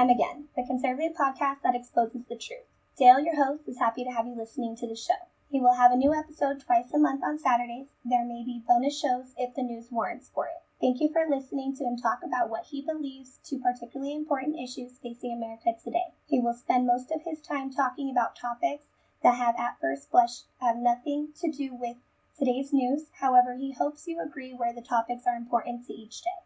Time Again, the conservative podcast that exposes the truth. Dale, your host, is happy to have you listening to the show. He will have a new episode twice a month on Saturdays. There may be bonus shows if the news warrants for it. Thank you for listening to him talk about what he believes to particularly important issues facing America today. He will spend most of his time talking about topics that have at first blush have nothing to do with today's news. However, he hopes you agree where the topics are important to each day.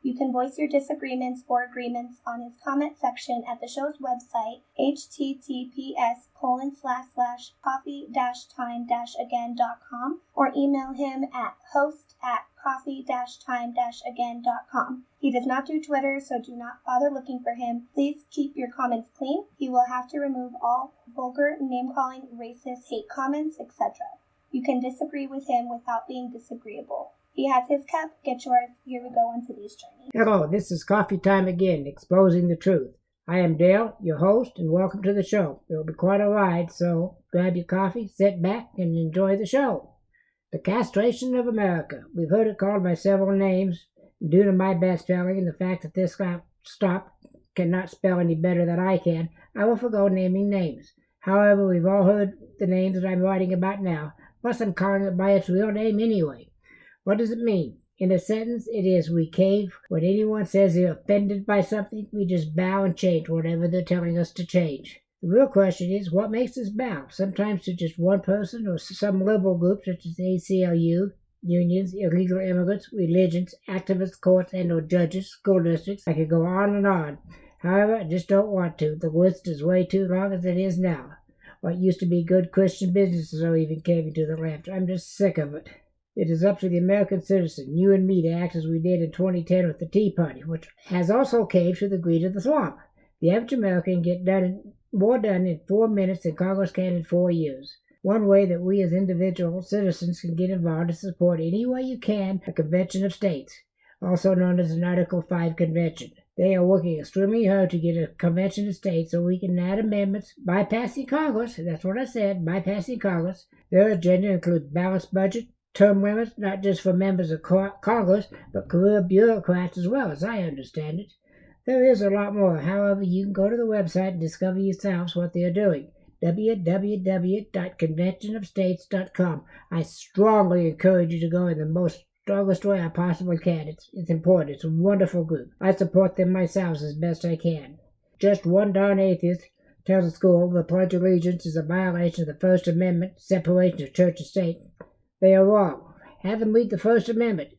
You can voice your disagreements or agreements on his comment section at the show's website, https://coffee-time-again.com, or email him at host@coffee-time-again.com. He does not do Twitter, so do not bother looking for him. Please keep your comments clean. He will have to remove all vulgar, name-calling, racist, hate comments, etc. You can disagree with him without being disagreeable. He has his cup, get yours. Here we go on today's journey. Hello, this is Coffee Time Again, exposing the truth. I am Dale, your host, and welcome to the show. It will be quite a ride, so grab your coffee, sit back, and enjoy the show. The Castration of America. We've heard it called by several names. Due to my bad spelling and the fact that this stop cannot spell any better than I can, I will forgo naming names. However, we've all heard the names that I'm writing about now, plus I'm calling it by its real name anyway. What does it mean? In a sentence, it is we cave. When anyone says they're offended by something, we just bow and change whatever they're telling us to change. The real question is, what makes us bow? Sometimes to just one person or some liberal group such as ACLU, unions, illegal immigrants, religions, activists, courts, and or judges, school districts. I could go on and on. However, I just don't want to. The list is way too long as it is now. What used to be good Christian businesses are even caving to the left. I'm just sick of it. It is up to the American citizen, you and me, to act as we did in 2010 with the Tea Party, which has also caved to the greed of the swamp. The average American can get more done in 4 minutes than Congress can in 4 years. One way that we as individual citizens can get involved is support any way you can a convention of states, also known as an Article 5 convention. They are working extremely hard to get a convention of states so we can add amendments, bypassing Congress. That's what I said, bypassing Congress. Their agenda includes balanced budget, term limits, not just for members of Congress, but career bureaucrats as well, as I understand it. There is a lot more. However, you can go to the website and discover yourselves what they are doing. www.conventionofstates.com. I strongly encourage you to go in the most strongest way I possibly can. It's important. It's a wonderful group. I support them myself as best I can. Just one darn atheist tells a school the Pledge of Allegiance is a violation of the First Amendment, separation of church and state. They are wrong. Have them read the First Amendment.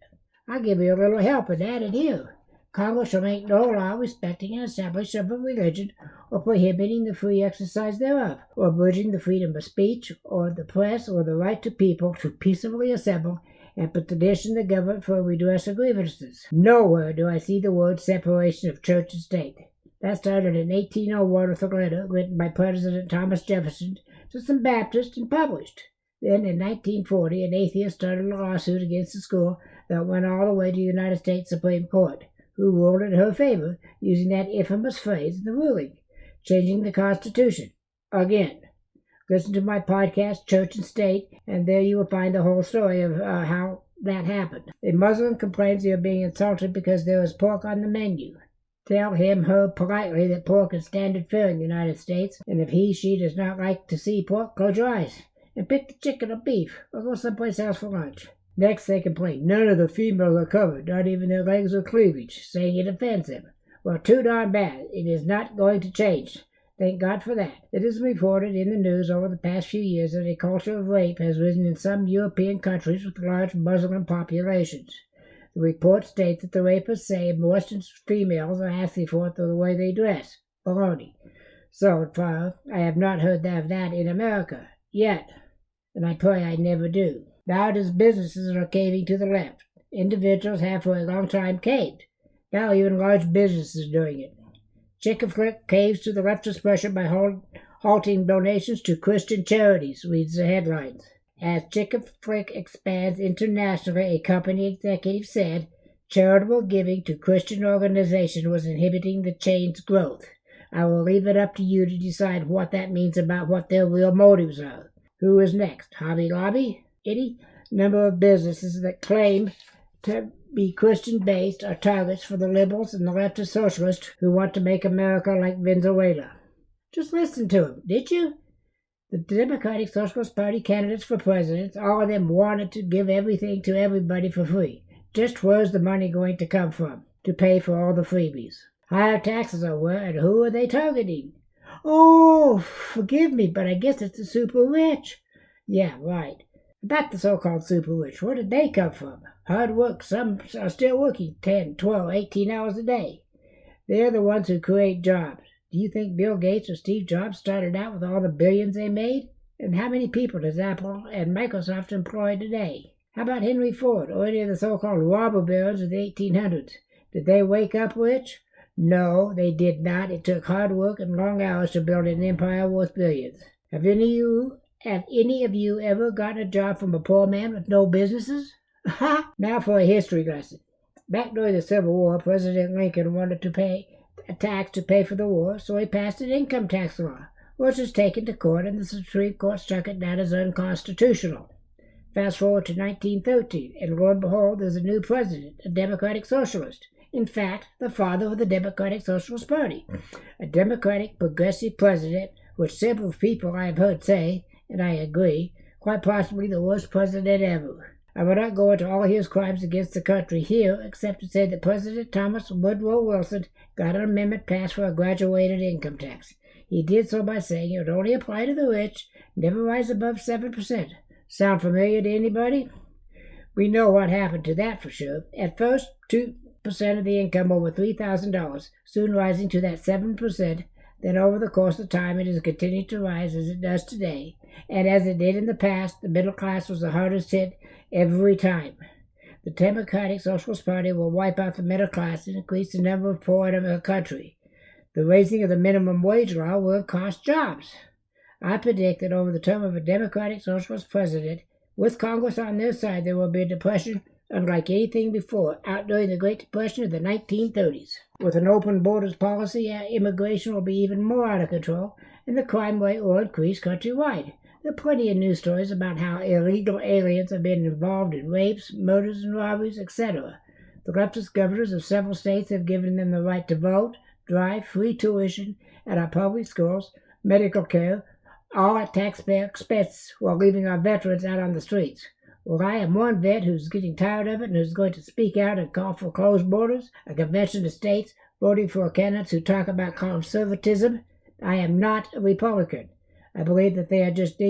I'll give you a little help in that and here. Congress shall make no law respecting an establishment of a religion or prohibiting the free exercise thereof, or abridging the freedom of speech or the press or the right to people to peaceably assemble and petition the government for redress of grievances. Nowhere do I see the word separation of church and state. That started in 1801 with a letter written by President Thomas Jefferson to some Baptists and published. Then, in 1940, an atheist started a lawsuit against the school that went all the way to the United States Supreme Court, who ruled in her favor using that infamous phrase in the ruling, changing the Constitution. Again, listen to my podcast, Church and State, and there you will find the whole story of how that happened. A Muslim complains they are being insulted because there is pork on the menu. Tell her politely that pork is standard fare in the United States, and if she does not like to see pork, close your eyes and pick the chicken or beef, or go someplace else for lunch. Next, they complain none of the females are covered, not even their legs or cleavage, saying it offends them. Well, too darn bad. It is not going to change. Thank God for that. It is reported in the news over the past few years that a culture of rape has risen in some European countries with large Muslim populations. The report states that the rapists say Western females are asking for it through the way they dress. Baloney. So far, I have not heard of that in America. Yet. And I pray I never do. Now it is businesses that are caving to the left. Individuals have for a long time caved. Now even large businesses are doing it. Chicken Flick caves to the leftist pressure by halting donations to Christian charities, reads the headlines. As Chicken Flick expands internationally, a company executive said, charitable giving to Christian organizations was inhibiting the chain's growth. I will leave it up to you to decide what that means about what their real motives are. Who is next? Hobby Lobby? Any number of businesses that claim to be Christian-based are targets for the liberals and the leftist socialists who want to make America like Venezuela. Just listen to them, did you? The Democratic Socialist Party candidates for president, all of them wanted to give everything to everybody for free. Just where's the money going to come from to pay for all the freebies? Higher taxes are where, and who are they targeting? Oh, forgive me, but I guess it's the super rich. Yeah, right. About the so-called super rich, where did they come from? Hard work. Some are still working 10, 12, 18 hours a day. They're the ones who create jobs. Do you think Bill Gates or Steve Jobs started out with all the billions they made? And how many people does Apple and Microsoft employ today? How about Henry Ford or any of the so-called robber barons of the 1800s? Did they wake up rich? No, they did not. It took hard work and long hours to build an empire worth billions. Have any of you ever gotten a job from a poor man with no businesses? Ha! Now for a history lesson. Back during the Civil War, President Lincoln wanted to pay a tax to pay for the war, so he passed an income tax law, which was taken to court, and the Supreme Court struck it down as unconstitutional. Fast forward to 1913, and lo and behold, there's a new president, a Democratic Socialist. In fact, the father of the Democratic Socialist Party. A Democratic progressive president, which several people I have heard say, and I agree, quite possibly the worst president ever. I will not go into all his crimes against the country here, except to say that President Thomas Woodrow Wilson got an amendment passed for a graduated income tax. He did so by saying it would only apply to the rich, never rise above 7%. Sound familiar to anybody? We know what happened to that for sure. At first, 2% of the income over $3,000, soon rising to that 7%. Then over the course of time, it has continued to rise as it does today. And as it did in the past, the middle class was the hardest hit every time. The Democratic Socialist Party will wipe out the middle class and increase the number of poor in our country. The raising of the minimum wage law will cost jobs. I predict that over the term of a Democratic Socialist president, with Congress on their side, there will be a depression unlike anything before, out during the Great Depression of the 1930s. With an open borders policy, immigration will be even more out of control, and the crime rate will increase countrywide. There are plenty of news stories about how illegal aliens have been involved in rapes, murders, and robberies, etc. The leftist governors of several states have given them the right to vote, drive, free tuition at our public schools, medical care, all at taxpayer expense, while leaving our veterans out on the streets. Well, I am one vet who's getting tired of it and who's going to speak out and call for closed borders, a convention of states, voting for candidates who talk about conservatism. I am not a Republican. I believe that they are just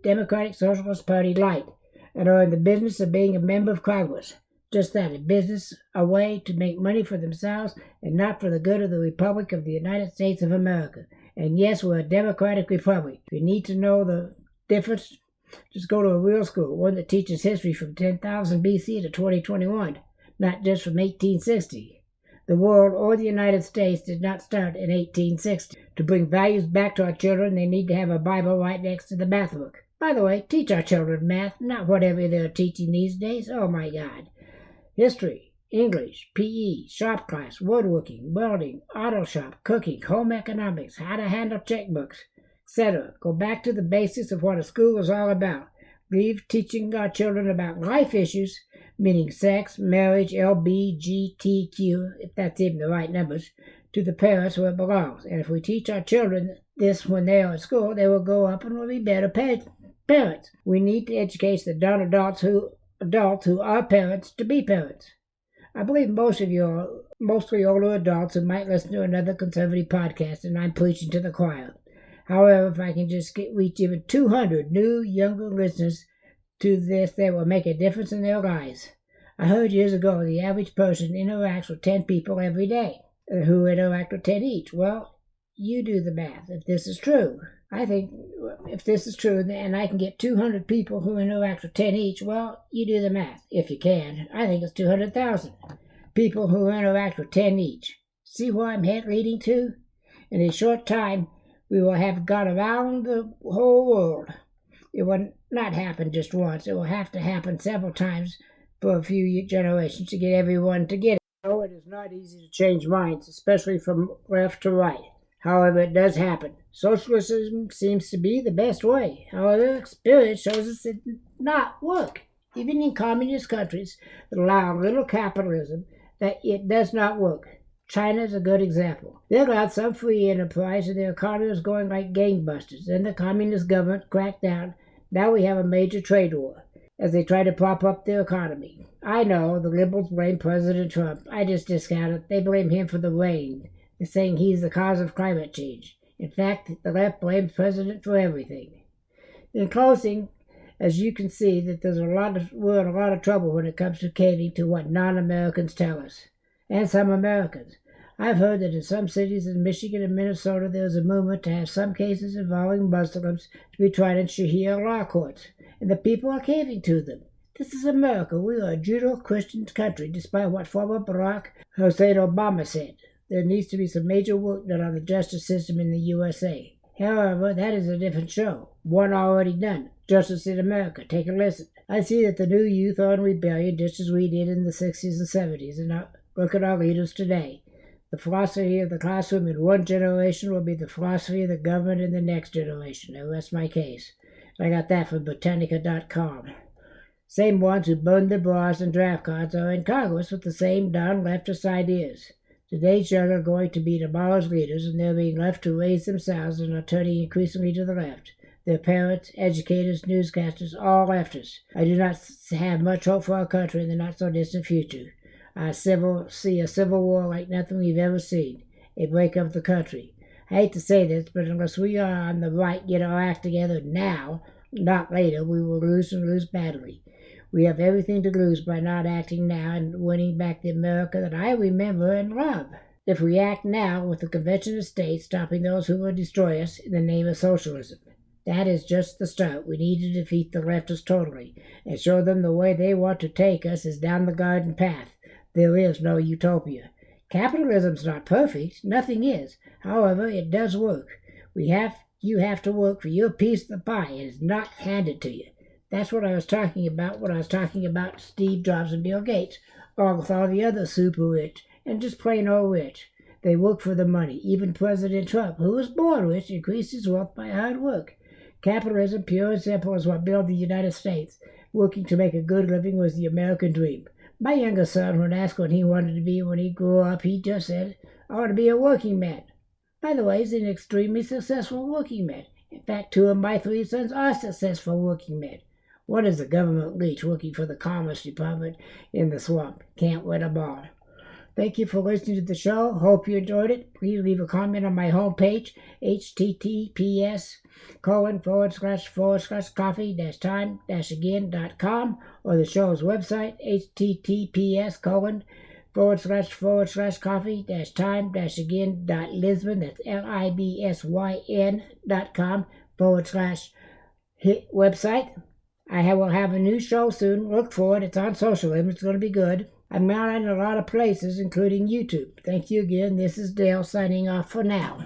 Democratic Socialist Party light and are in the business of being a member of Congress. Just that, a business, a way to make money for themselves and not for the good of the Republic of the United States of America. And yes, we're a democratic republic. If you need to know the difference, just go to a real school, one that teaches history from 10,000 BC to 2021, not just from 1860. The world or the United States did not start in 1860. To bring values back to our children, they need to have a Bible right next to the math book. By the way, teach our children math, not whatever they're teaching these days. Oh my God. History, English, PE, shop class, woodworking, welding, auto shop, cooking, home economics, how to handle checkbooks, etc. Go back to the basics of what a school is all about. Leave teaching our children about life issues, meaning sex, marriage, LBGTQ, if that's even the right numbers, to the parents where it belongs. And if we teach our children this when they are at school, they will grow up and will be better parents. We need to educate the adults who are parents to be parents. I believe most of you are mostly older adults who might listen to another conservative podcast, and I'm preaching to the choir. However, if I can just reach even 200 new, younger listeners to this, they will make a difference in their lives. I heard years ago the average person interacts with 10 people every day, who interact with 10 each. Well, you do the math, if this is true. I think if this is true, and I can get 200 people who interact with 10 each, well, you do the math, if you can. I think it's 200,000 people who interact with 10 each. See where I'm leading to? In a short time, we will have gone around the whole world. It will not happen just once. It will have to happen several times for a few generations to get everyone to get it. No, it is not easy to change minds, especially from left to right. However, it does happen. Socialism seems to be the best way. However, experience shows us it does not work. Even in communist countries that allow little capitalism, that it does not work. China is a good example. They allowed some free enterprise and their economy was going like gangbusters. Then the communist government cracked down. Now we have a major trade war as they try to prop up their economy. I know the liberals blame President Trump. I just discount it. They blame him for the rain. They're saying he's the cause of climate change. In fact, the left blames President for everything. In closing, as you can see, that we're in a lot of trouble when it comes to caving to what non-Americans tell us, and some Americans. I've heard that in some cities in Michigan and Minnesota there's a movement to have some cases involving Muslims to be tried in Sharia law courts, and the people are caving to them. This is America. We are a Judeo-Christian country, despite what former Barack Hussein Obama said. There needs to be some major work done on the justice system in the USA. However, that is a different show. One already done. Justice in America. Take a listen. I see that the new youth are in rebellion just as we did in the 60s and 70s, and now look at our leaders today. The philosophy of the classroom in one generation will be the philosophy of the government in the next generation. I rest my case. I got that from Botanica.com. Same ones who burned the bras and draft cards are in Congress with the same darn leftist ideas. Today's young are going to be tomorrow's leaders, and they're being left to raise themselves and are turning increasingly to the left. Their parents, educators, newscasters, all leftists. I do not have much hope for our country in the not-so-distant future. I see a civil war like nothing we've ever seen, a breakup of the country. I hate to say this, but unless we are on the right get our act together now, not later, we will lose and lose badly. We have everything to lose by not acting now and winning back the America that I remember and love. If we act now with the Convention of States stopping those who will destroy us in the name of socialism. That is just the start. We need to defeat the leftists totally and show them the way they want to take us is down the garden path. There is no utopia. Capitalism's not perfect. Nothing is. However, it does work. You have to work for your piece of the pie. It is not handed to you. That's what I was talking about when I was talking about Steve Jobs and Bill Gates, along with all the other super rich and just plain old rich. They work for the money. Even President Trump, who was born rich, increased his wealth by hard work. Capitalism, pure and simple, is what built the United States. Working to make a good living was the American dream. My younger son, when asked what he wanted to be when he grew up, he just said, I want to be a working man. By the way, he's an extremely successful working man. In fact, 2 of my 3 sons are successful working men. One is a government leech working for the Commerce Department in the swamp. Can't win them all. Thank you for listening to the show. Hope you enjoyed it. Please leave a comment on my homepage, https://coffee-time-again.com, or the show's website, https://coffee-time-again.lisbon, that's libsyn.com/website. I will have a new show soon. Look for it. It's on socialism. It's going to be good. I'm out in a lot of places, including YouTube. Thank you again. This is Dale signing off for now.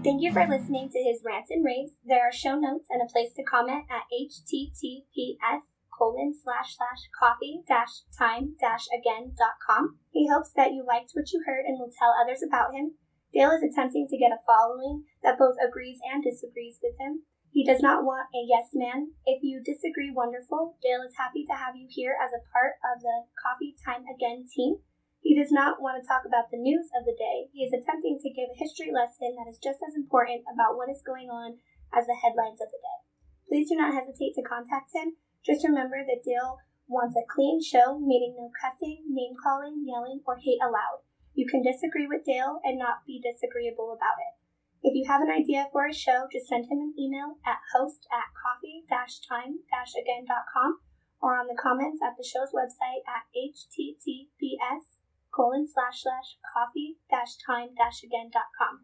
Thank you for listening to his rants and raves. There are show notes and a place to comment at https://coffee-time-again.com. He hopes that you liked what you heard and will tell others about him. Dale is attempting to get a following that both agrees and disagrees with him. He does not want a yes man. If you disagree, wonderful. Dale is happy to have you here as a part of the Coffee Time Again team. He does not want to talk about the news of the day. He is attempting to give a history lesson that is just as important about what is going on as the headlines of the day. Please do not hesitate to contact him. Just remember that Dale wants a clean show, meaning no cussing, name-calling, yelling, or hate allowed. You can disagree with Dale and not be disagreeable about it. If you have an idea for a show, just send him an email at host@coffee-time-again.com or on the comments at the show's website at https://coffee-time-again.com.